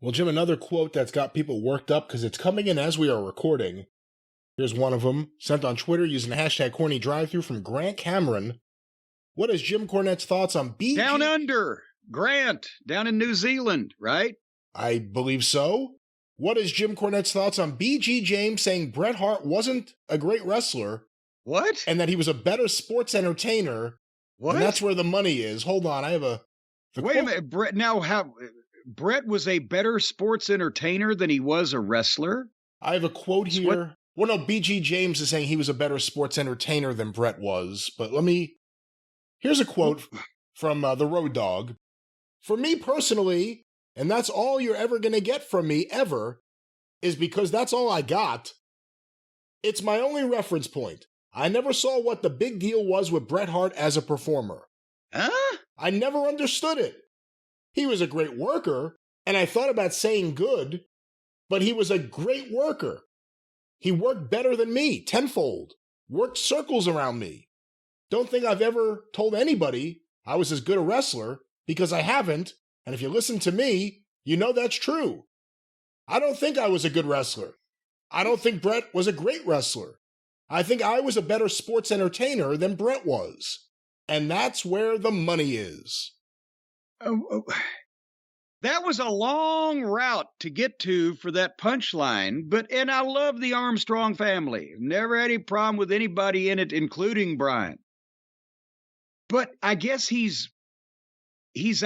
Well, Jim, another quote that's got people worked up because it's coming in as we are recording. Here's one of them, sent on Twitter using the hashtag CornyDriveThru from Grant Cameron. What is Jim Cornette's thoughts on BG? Down under, Grant, down in New Zealand, right? I believe so. What is Jim Cornette's thoughts on BG James saying Bret Hart wasn't a great wrestler? What? And that he was a better sports entertainer. What? And that's where the money is. Hold on, I have a... Wait a minute, Bret, now how... Bret was a better sports entertainer than he was a wrestler? I have a quote here. Well, no, BG James is saying he was a better sports entertainer than Bret was. But here's a quote from the Road Dogg. For me personally, and that's all you're ever going to get from me ever, is because that's all I got. It's my only reference point. I never saw what the big deal was with Bret Hart as a performer. Huh? I never understood it. He was a great worker, and I thought about saying good, but he was a great worker. He worked better than me, tenfold, worked circles around me. Don't think I've ever told anybody I was as good a wrestler, because I haven't, and if you listen to me, you know that's true. I don't think I was a good wrestler. I don't think Bret was a great wrestler. I think I was a better sports entertainer than Bret was. And that's where the money is. That was a long route to get to for that punchline, and I love the Armstrong family. Never had any problem with anybody in it, including Brian. But I guess he's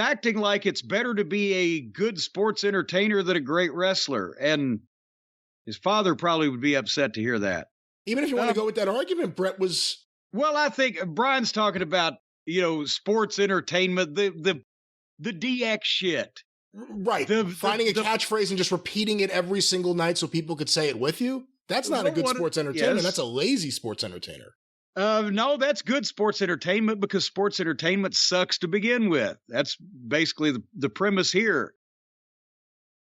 acting like it's better to be a good sports entertainer than a great wrestler, and his father probably would be upset to hear that. Even if you want to go with that argument, Bret was... Well, I think Brian's talking about, sports entertainment, the DX shit. Right. Finding a catchphrase and just repeating it every single night so people could say it with you? That's not a good sports entertainment. Yes. That's a lazy sports entertainer. No, that's good sports entertainment because sports entertainment sucks to begin with. That's basically the premise here.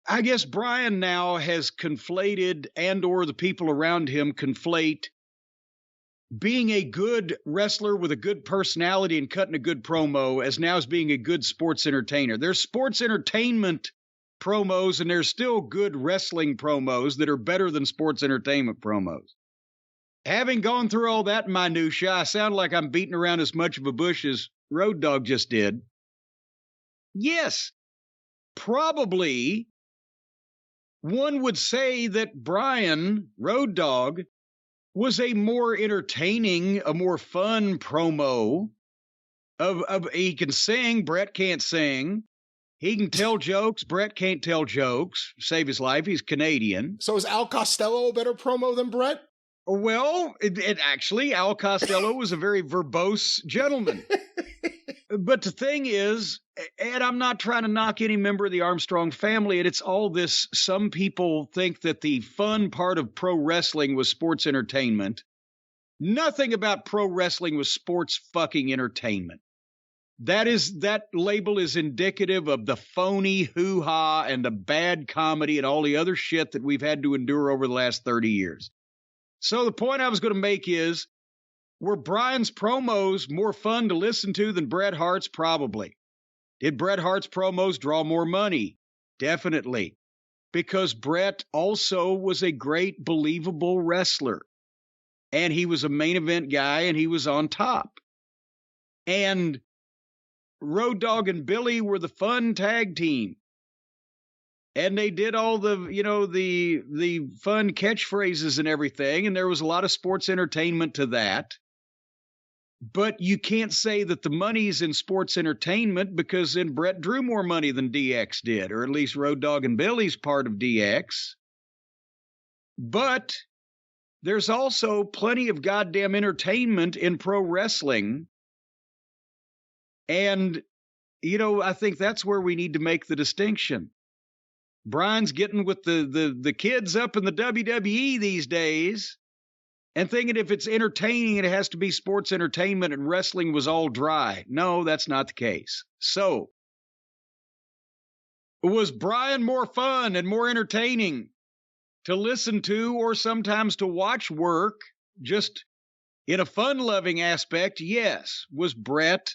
I guess Brian now has conflated, and or the people around him conflate, being a good wrestler with a good personality and cutting a good promo as now as being a good sports entertainer. There's sports entertainment promos, and there's still good wrestling promos that are better than sports entertainment promos. Having gone through all that minutia, I sound like I'm beating around as much of a bush as Road Dogg just did. Yes, probably one would say that Brian, Road Dogg, was a more entertaining, a more fun promo of he can sing, Bret can't sing. He can tell jokes, Bret can't tell jokes. Save his life, he's Canadian. So is Al Costello a better promo than Bret? Well, it actually, Al Costello was a very verbose gentleman. But the thing is, and I'm not trying to knock any member of the Armstrong family, and it's all this, some people think that the fun part of pro wrestling was sports entertainment. Nothing about pro wrestling was sports fucking entertainment. That label is indicative of the phony hoo-ha and the bad comedy and all the other shit that we've had to endure over the last 30 years. So the point I was going to make is, were Brian's promos more fun to listen to than Bret Hart's? Probably. Did Bret Hart's promos draw more money? Definitely. Because Bret also was a great, believable wrestler. And he was a main event guy, and he was on top. And Road Dogg and Billy were the fun tag team. And they did all the, the fun catchphrases and everything, and there was a lot of sports entertainment to that. But you can't say that the money's in sports entertainment because then Bret drew more money than DX did, or at least Road Dogg and Billy's part of DX. But there's also plenty of goddamn entertainment in pro wrestling. And, I think that's where we need to make the distinction. Brian's getting with the kids up in the WWE these days and thinking if it's entertaining, it has to be sports entertainment and wrestling was all dry. No, that's not the case. So, was Brian more fun and more entertaining to listen to or sometimes to watch work just in a fun-loving aspect? Yes. Was Bret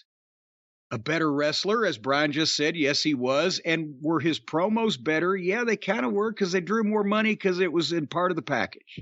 a better wrestler, as Brian just said. Yes, he was. And were his promos better? Yeah, they kind of were, because they drew more money because it was in part of the package.